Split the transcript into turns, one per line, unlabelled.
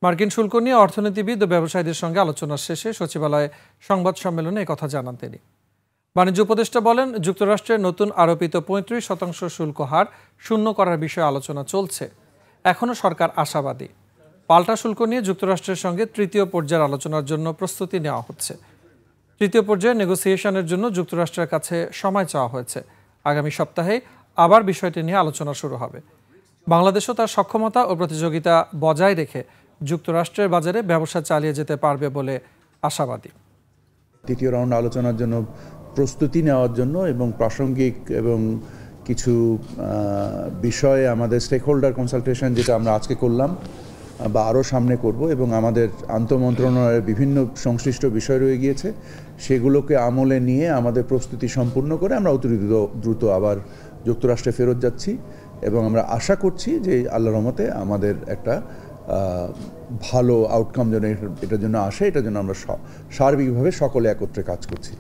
মার্কিন শুল্ক নিয়ে অর্থনীতিবিদ ও ব্যবসায়ীদের সঙ্গে আলোচনা শেষে সচিবালয়ে সংবাদ সম্মেলনে একথা জানান তিনি। বাণিজ্য উপদেষ্টা বলেন, যুক্তরাষ্ট্রের নতুন আরোপিত ৩৫% শুল্ক হার শূন্য করার বিষয়ে আলোচনা চলছে। এখনও সরকার আশাবাদী। পাল্টা শুল্ক নিয়ে যুক্তরাষ্ট্রের সঙ্গে তৃতীয় পর্যায়ের আলোচনার জন্য প্রস্তুতি নেওয়া হচ্ছে। তৃতীয় পর্যায়ে নেগোসিয়েশনের জন্য যুক্তরাষ্ট্রের কাছে সময় চাওয়া হয়েছে। আগামী সপ্তাহে আবার বিষয়টি নিয়ে আলোচনা শুরু হবে। বাংলাদেশও তার সক্ষমতা ও প্রতিযোগিতা বজায় রেখে যুক্তরাষ্ট্রের বাজারে ব্যবসা চালিয়ে যেতে পারবে বলে আশাবাদী।
তৃতীয় রাউন্ড আলোচনার জন্য প্রস্তুতি নেওয়ার জন্য এবং প্রাসঙ্গিক এবং কিছু বিষয়ে আমাদের স্টেক হোল্ডার কনসালটেশন, যেটা আমরা আজকে করলাম বা আরও সামনে করব, এবং আমাদের আন্তঃমন্ত্রণালয়ের বিভিন্ন সংশ্লিষ্ট বিষয় রয়ে গিয়েছে, সেগুলোকে আমলে নিয়ে আমাদের প্রস্তুতি সম্পূর্ণ করে আমরা অতি দ্রুত আবার যুক্তরাষ্ট্রে ফেরত যাচ্ছি। এবং আমরা আশা করছি যে আল্লাহর রহমতে আমাদের একটা ভালো আউটকাম যেন এটার জন্য আসে, এটার জন্য আমরা সার্বিকভাবে সকলে একত্রে কাজ করছি।